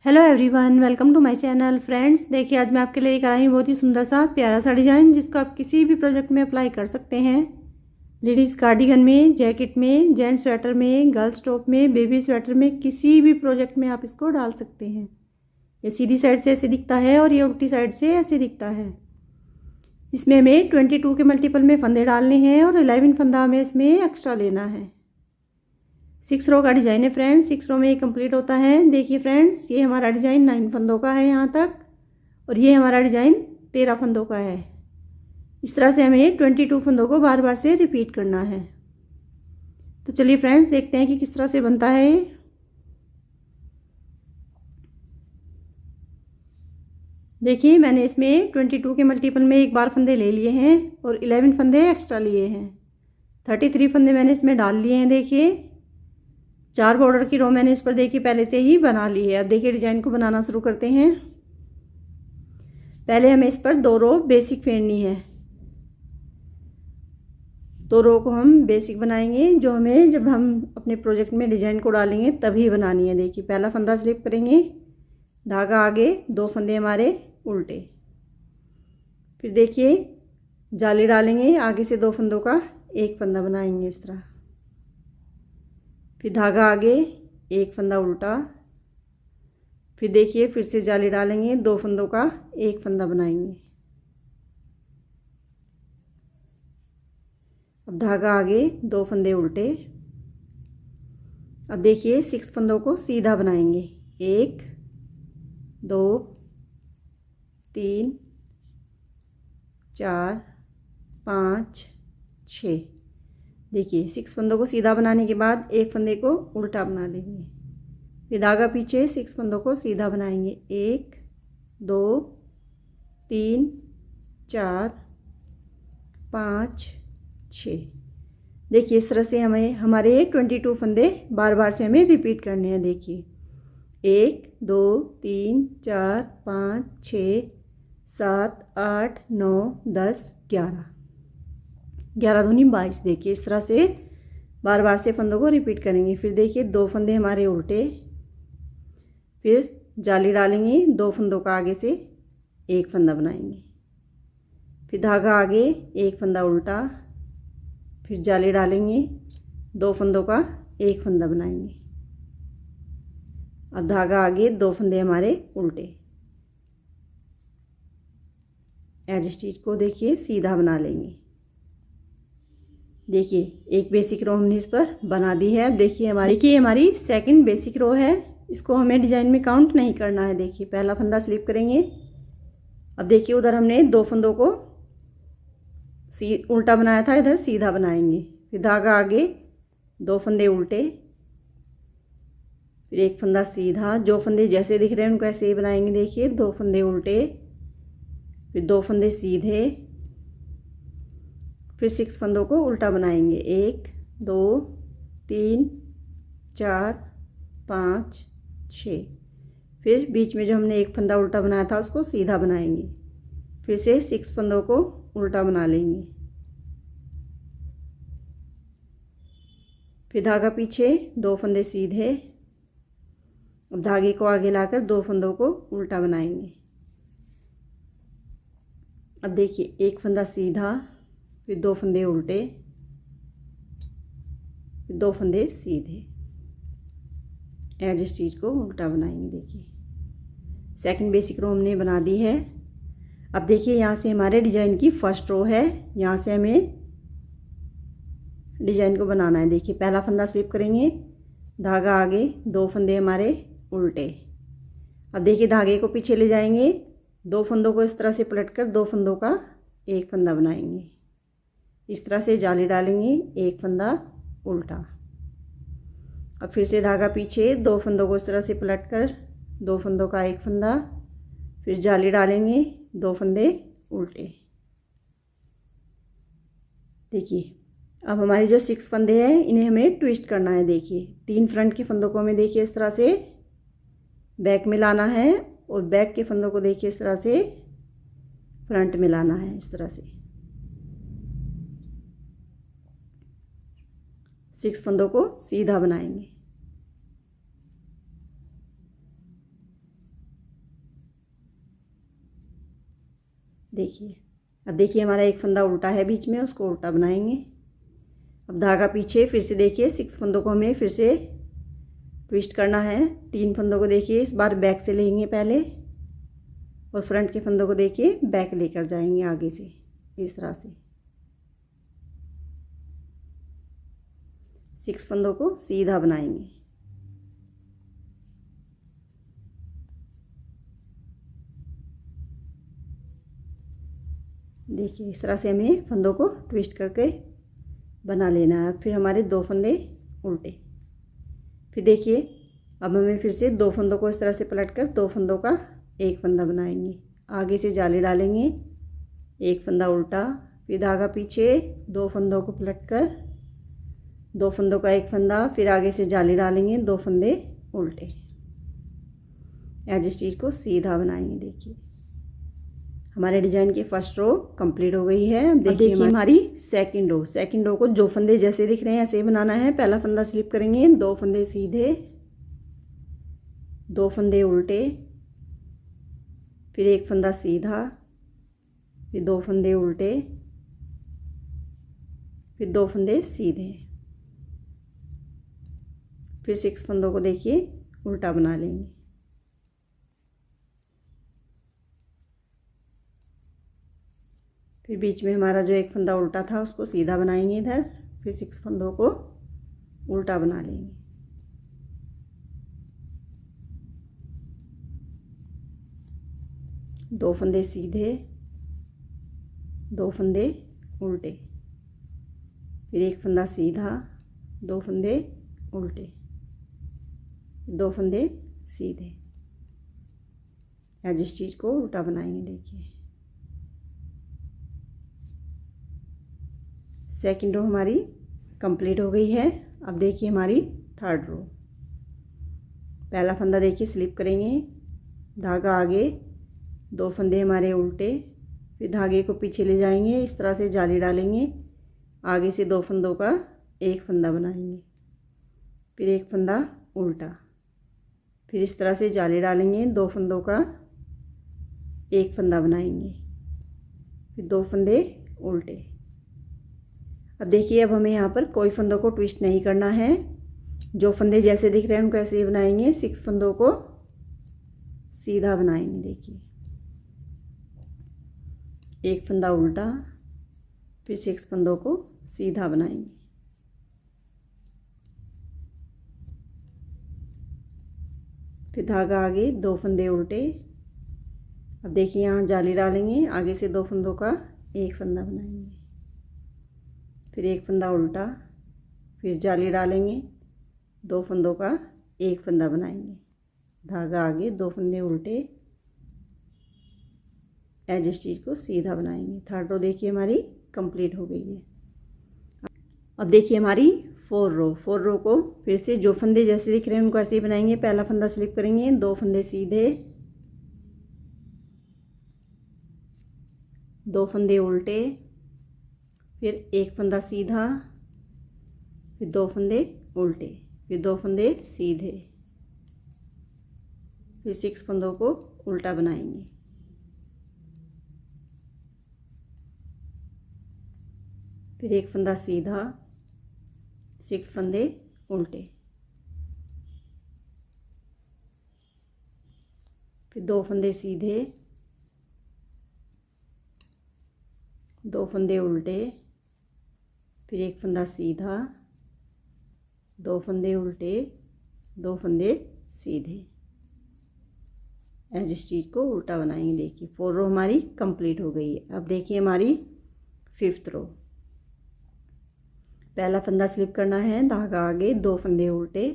Hello everyone, welcome to my channel. Friends, देखिए आज मैं आपके लिए लेकर आई हूँ बहुत ही सुंदर सा प्यारा सा डिज़ाइन जिसको आप किसी भी प्रोजेक्ट में अप्लाई कर सकते हैं। लेडीज़ कार्डिगन में, जैकेट में, जेंट्स स्वेटर में, गर्ल्स टॉप में, बेबी स्वेटर में, किसी भी प्रोजेक्ट में आप इसको डाल सकते हैं। ये सीधी साइड से ऐसे दिखता है और ये उल्टी साइड से ऐसे दिखता है। इसमें हमें 22 के मल्टीपल में फंदे डालने हैं और 11 फंदा हमें इसमें एक्स्ट्रा लेना है। 6 रो का डिज़ाइन है फ्रेंड्स, 6 रो में ये कंप्लीट होता है। देखिए फ्रेंड्स, ये हमारा डिज़ाइन 9 फंदों का है यहाँ तक, और ये हमारा डिज़ाइन 13 फंदों का है। इस तरह से हमें 22 फंदों को बार बार से रिपीट करना है। तो चलिए फ्रेंड्स, देखते हैं कि किस तरह से बनता है। देखिए मैंने इसमें 22 के मल्टीपल में एक बार फंदे ले लिए हैं और 11 फंदे एक्स्ट्रा लिए हैं। 33 फंदे मैंने इसमें डाल लिए हैं। देखिए 4 बॉर्डर की रो मैंने इस पर देखिए पहले से ही बना ली है। अब देखिए डिजाइन को बनाना शुरू करते हैं। पहले हमें इस पर 2 रो बेसिक फेरनी है। 2 रो को हम बेसिक बनाएंगे, जो हमें जब हम अपने प्रोजेक्ट में डिजाइन को डालेंगे तभी बनानी है। देखिए पहला फंदा स्लिप करेंगे, धागा आगे, 2 फंदे हमारे उल्टे। फिर देखिए जाली डालेंगे, आगे से 2 फंदों का एक फंदा बनाएंगे इस तरह। फिर धागा आगे, एक फंदा उल्टा। फिर देखिए फिर से जाली डालेंगे, 2 फंदों का एक फंदा बनाएंगे। अब धागा आगे, 2 फंदे उल्टे। अब देखिए 6 फंदों को सीधा बनाएंगे। 1 2 3 4 5 6। देखिए 6 फंदों को सीधा बनाने के बाद एक फंदे को उल्टा बना लेंगे। फिर धागा पीछे, 6 फंदों को सीधा बनाएंगे। 1 2 3 4 5 6। देखिए इस तरह से हमें हमारे 22 फंदे बार बार से हमें रिपीट करने हैं। देखिए 1 2 3 4 5 6 7 8 9 10 11 11 दूनी 22। देखिए इस तरह से बार बार से फंदों को रिपीट करेंगे। फिर देखिए 2 फंदे हमारे उल्टे। फिर जाली डालेंगे, 2 फंदों का आगे से एक फंदा बनाएंगे। फिर धागा आगे, एक फंदा उल्टा। फिर जाली डालेंगे, 2 फंदों का एक फंदा बनाएंगे। अब धागा आगे, 2 फंदे हमारे उल्टे। एज स्टिच को देखिए सीधा बना लेंगे। देखिए एक बेसिक रो हमने इस पर बना दी है। अब देखिए हमारी सेकंड बेसिक रो है। इसको हमें डिजाइन में काउंट नहीं करना है। देखिए पहला फंदा स्लिप करेंगे। अब देखिए उधर हमने 2 फंदों को उल्टा बनाया था, इधर सीधा बनाएंगे। फिर धागा आगे, 2 फंदे उल्टे। फिर एक फंदा सीधा। जो फंदे जैसे दिख रहे हैं उनको ऐसे ही बनाएंगे। देखिए 2 फंदे उल्टे, फिर 2 फंदे सीधे। फिर 6 फंदों को उल्टा बनाएंगे। 1 2 3 4 5 6। फिर बीच में जो हमने एक फंदा उल्टा बनाया था उसको सीधा बनाएंगे। फिर से 6 फंदों को उल्टा बना लेंगे। फिर धागा पीछे, 2 फंदे सीधे। अब धागे को आगे लाकर 2 फंदों को उल्टा बनाएंगे। अब देखिए एक फंदा सीधा, फिर 2 फंदे उल्टे, फिर 2 फंदे सीधे। एज स्टिच को उल्टा बनाएंगे। देखिए सेकंड बेसिक रो हमने बना दी है। अब देखिए यहाँ से हमारे डिजाइन की फर्स्ट रो है। यहाँ से हमें डिजाइन को बनाना है। देखिए पहला फंदा स्लिप करेंगे, धागा आगे, 2 फंदे हमारे उल्टे। अब देखिए धागे को पीछे ले जाएंगे, 2 फंदों को इस तरह से पलटकर 2 फंदों का एक फंदा बनाएंगे। इस तरह से जाली डालेंगे, एक फंदा उल्टा। अब फिर से धागा पीछे, 2 फंदों को इस तरह से पलटकर 2 फंदों का एक फंदा। फिर जाली डालेंगे, 2 फंदे उल्टे। देखिए अब हमारे जो 6 फंदे हैं इन्हें हमें ट्विस्ट करना है। देखिए 3 फ्रंट के फंदों को हमें देखिए इस तरह से बैक में लाना है, और बैक के फंदों को देखिए इस तरह से फ्रंट में लाना है। इस तरह से 6 फंदों को सीधा बनाएंगे। देखिए, अब देखिए हमारा एक फंदा उल्टा है बीच में, उसको उल्टा बनाएंगे। अब धागा पीछे, फिर से देखिए 6 फंदों को हमें फिर से ट्विस्ट करना है। 3 फंदों को देखिए इस बार बैक से लेंगे पहले, और फ्रंट के फंदों को देखिए बैक लेकर जाएंगे आगे से, इस तरह से 6 फंदों को सीधा बनाएंगे। देखिए इस तरह से हमें फंदों को ट्विस्ट करके बना लेना है। फिर हमारे 2 फंदे उल्टे। फिर देखिए अब हमें फिर से 2 फंदों को इस तरह से पलट कर 2 फंदों का एक फंदा बनाएंगे। आगे से जाली डालेंगे, एक फंदा उल्टा, फिर धागा पीछे, 2 फंदों को पलट कर 2 फंदों का एक फंदा, फिर आगे से जाली डालेंगे, 2 फंदे उल्टे। एज स्टिच को सीधा बनाएंगे। देखिए हमारे डिजाइन की फर्स्ट रो कंप्लीट हो गई है। अब देखिए हमारी सेकंड रो। सेकंड रो को जो फंदे जैसे दिख रहे हैं ऐसे ही बनाना है। पहला फंदा स्लिप करेंगे, 2 फंदे सीधे, 2 फंदे उल्टे, फिर एक फंदा सीधा, फिर 2 फंदे उल्टे, फिर 2 फंदे सीधे, फिर 6 फंदों को देखिए उल्टा बना लेंगे। फिर बीच में हमारा जो एक फंदा उल्टा था उसको सीधा बनाएंगे इधर, फिर 6 फंदों को उल्टा बना लेंगे। दो फंदे सीधे, 2 फंदे उल्टे, फिर एक फंदा सीधा, 2 फंदे उल्टे, 2 फंदे सीधे। एज स्टिच को उल्टा बनाएंगे। देखिए सेकंड रो हमारी कंप्लीट हो गई है। अब देखिए हमारी थर्ड रो। पहला फंदा देखिए स्लिप करेंगे, धागा आगे, 2 फंदे हमारे उल्टे, फिर धागे को पीछे ले जाएंगे, इस तरह से जाली डालेंगे, आगे से 2 फंदों का एक फंदा बनाएंगे, फिर एक फंदा उल्टा, फिर इस तरह से जाली डालेंगे, 2 फंदों का एक फंदा बनाएंगे, फिर 2 फंदे उल्टे। अब देखिए अब हमें यहाँ पर कोई फंदों को ट्विस्ट नहीं करना है, जो फंदे जैसे दिख रहे हैं उनको ऐसे ही बनाएंगे। 6 फंदों को सीधा बनाएंगे। देखिए एक फंदा उल्टा, फिर 6 फंदों को सीधा बनाएंगे। फिर धागा आगे, 2 फंदे उल्टे। अब देखिए यहाँ जाली डालेंगे, आगे से 2 फंदों का एक फंदा बनाएंगे, फिर एक फंदा उल्टा, फिर जाली डालेंगे, 2 फंदों का एक फंदा बनाएंगे, धागा आगे, 2 फंदे उल्टे, एज स्टिच को सीधा बनाएंगे। थर्ड रो देखिए हमारी कंप्लीट हो गई है। अब देखिए हमारी 4 रो। 4 रो को फिर से जो फंदे जैसे दिख रहे हैं उनको ऐसे ही बनाएंगे। पहला फंदा स्लिप करेंगे, 2 फंदे सीधे, 2 फंदे उल्टे, फिर एक फंदा सीधा, फिर 2 फंदे उल्टे, फिर 2 फंदे सीधे, फिर 6 फंदों को उल्टा बनाएंगे। फिर एक फंदा सीधा, 6 फंदे उल्टे, फिर 2 फंदे सीधे, 2 फंदे उल्टे, फिर एक फंदा सीधा, 2 फंदे उल्टे, 2 फंदे सीधे। एज स्टिच को उल्टा बनाएंगे। देखिए 4 रो हमारी कंप्लीट हो गई है। अब देखिए हमारी 5th रो। पहला फंदा स्लिप करना है, धागा आगे, 2 फंदे उल्टे।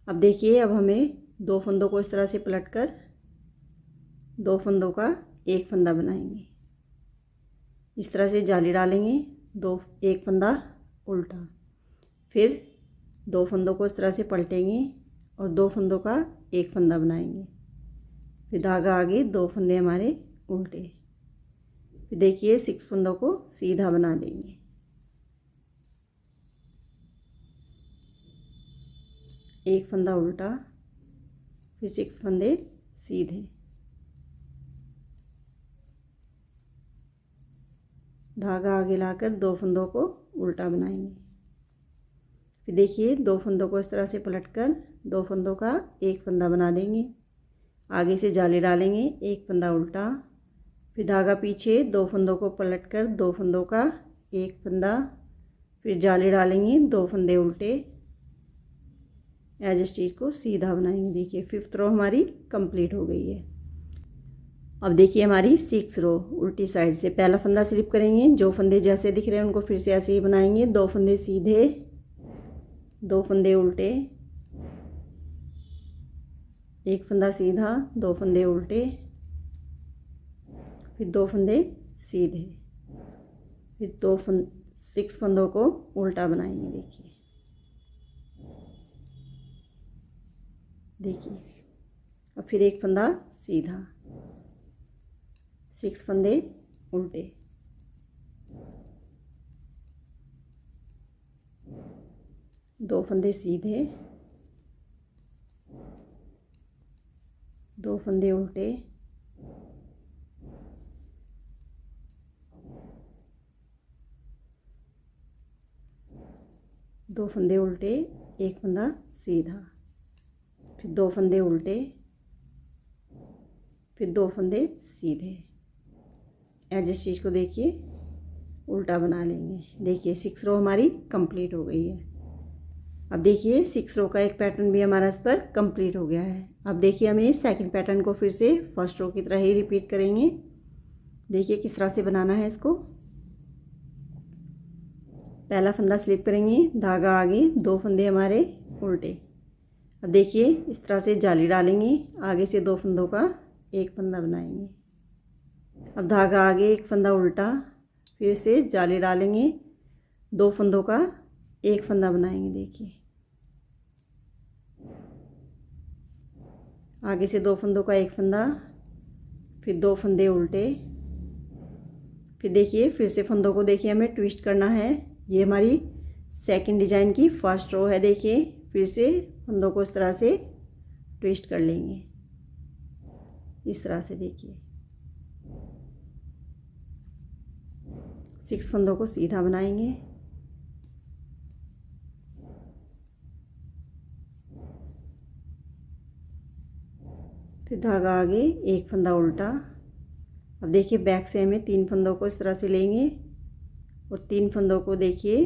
अब देखिए अब हमें 2 फंदों को इस तरह से पलटकर 2 फंदों का एक फंदा बनाएंगे। इस तरह से जाली डालेंगे, एक फंदा उल्टा, फिर 2 फंदों को इस तरह से पलटेंगे और 2 फंदों का एक फंदा बनाएंगे, फिर धागा आगे, 2 फंदे हमारे उल्टे, फिर देखिए 6 फंदों को सीधा बना देंगे। एक फंदा उल्टा, फिर 6 फंदे सीधे, धागा आगे लाकर 2 फंदों को उल्टा बनाएंगे। फिर देखिए 2 फंदों को इस तरह से पलटकर 2 फंदों का एक फंदा बना देंगे। आगे से जाली डालेंगे, एक फंदा उल्टा, फिर धागा पीछे, 2 फंदों को पलटकर 2 फंदों का एक फंदा, फिर जाली डालेंगे, 2 फंदे उल्टे, एज स्टिच को सीधा बनाएंगे। देखिए 5th रो हमारी कंप्लीट हो गई है। अब देखिए हमारी 6 रो उल्टी साइड से पहला फंदा स्लिप करेंगे। जो फंदे जैसे दिख रहे हैं उनको फिर से ऐसे ही बनाएंगे। 2 फंदे सीधे, 2 फंदे उल्टे, एक फंदा सीधा, 2 फंदे उल्टे, फिर 2 फंदे सीधे, फिर 6 फंदों को उल्टा बनाएंगे। देखिए अब फिर एक फंदा सीधा, 6 फंदे उल्टे, दो फंदे सीधे, 2 फंदे उल्टे, दो फंदे उल्टे, एक फंदा सीधा, फिर 2 फंदे उल्टे, फिर 2 फंदे सीधे। एज स्टिच को देखिए उल्टा बना लेंगे। देखिए 6 रो हमारी कंप्लीट हो गई है। अब देखिए 6 रो का एक पैटर्न भी हमारा इस पर कंप्लीट हो गया है। अब देखिए हमें सेकंड पैटर्न को फिर से फर्स्ट रो की तरह ही रिपीट करेंगे। देखिए किस तरह से बनाना है इसको। पहला फंदा स्लिप करेंगे, धागा आगे, 2 फंदे हमारे उल्टे। अब देखिए इस तरह से जाली डालेंगे, आगे से 2 फंदों का एक फंदा बनाएंगे। अब धागा आगे, एक फंदा उल्टा, फिर से जाली डालेंगे, 2 फंदों का एक फंदा बनाएंगे। देखिए आगे से 2 फंदों का एक फंदा, फिर 2 फंदे उल्टे, फिर देखिए फिर से फंदों को देखिए हमें ट्विस्ट करना है। ये हमारी सेकंड डिजाइन की फर्स्ट रो है। देखिए फिर से फंदों को इस तरह से ट्विस्ट कर लेंगे, इस तरह से। देखिए 6 फंदों को सीधा बनाएंगे, फिर धागा आगे, एक फंदा उल्टा। अब देखिए बैक से हमें 3 फंदों को इस तरह से लेंगे और 3 फंदों को देखिए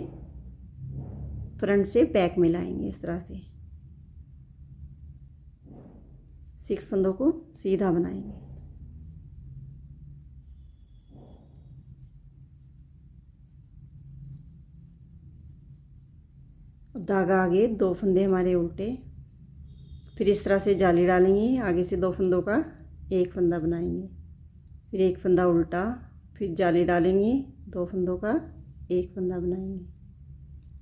फ्रंट से बैक में लाएंगे इस तरह से। 6 फंदों को सीधा बनाएंगे। अब धागा आगे, 2 फंदे हमारे उल्टे, फिर इस तरह से जाली डालेंगे, आगे से 2 फंदों का एक फंदा बनाएंगे, फिर एक फंदा उल्टा, फिर जाली डालेंगे, 2 फंदों का एक फंदा बनाएंगे,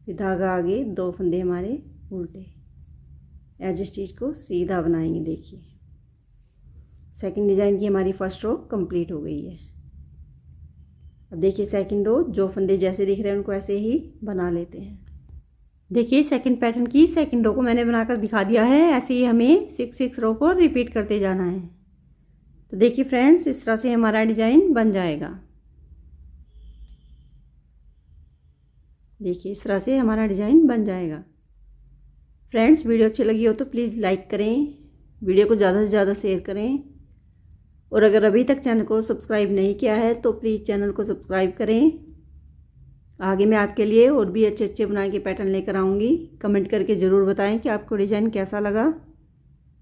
फिर धागा आगे, 2 फंदे हमारे उल्टे, एज स्टिच को सीधा बनाएंगे। देखिए सेकंड डिजाइन की हमारी फर्स्ट रो कंप्लीट हो गई है। अब देखिए सेकंड रो, जो फंदे जैसे दिख रहे हैं उनको ऐसे ही बना लेते हैं। देखिए सेकंड पैटर्न की सेकंड रो को मैंने बनाकर दिखा दिया है। ऐसे ही हमें 6 रो को रिपीट करते जाना है। तो देखिए फ्रेंड्स इस तरह से हमारा डिजाइन बन जाएगा। देखिए इस तरह से हमारा डिजाइन बन जाएगा। फ्रेंड्स वीडियो अच्छी लगी हो तो प्लीज़ लाइक करें, वीडियो को ज़्यादा से ज़्यादा शेयर करें, और अगर अभी तक चैनल को सब्सक्राइब नहीं किया है तो प्लीज़ चैनल को सब्सक्राइब करें। आगे मैं आपके लिए और भी अच्छे अच्छे बुनाई के पैटर्न लेकर आऊँगी। कमेंट करके ज़रूर बताएं कि आपको डिज़ाइन कैसा लगा।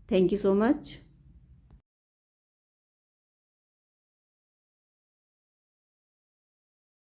Thank you so much.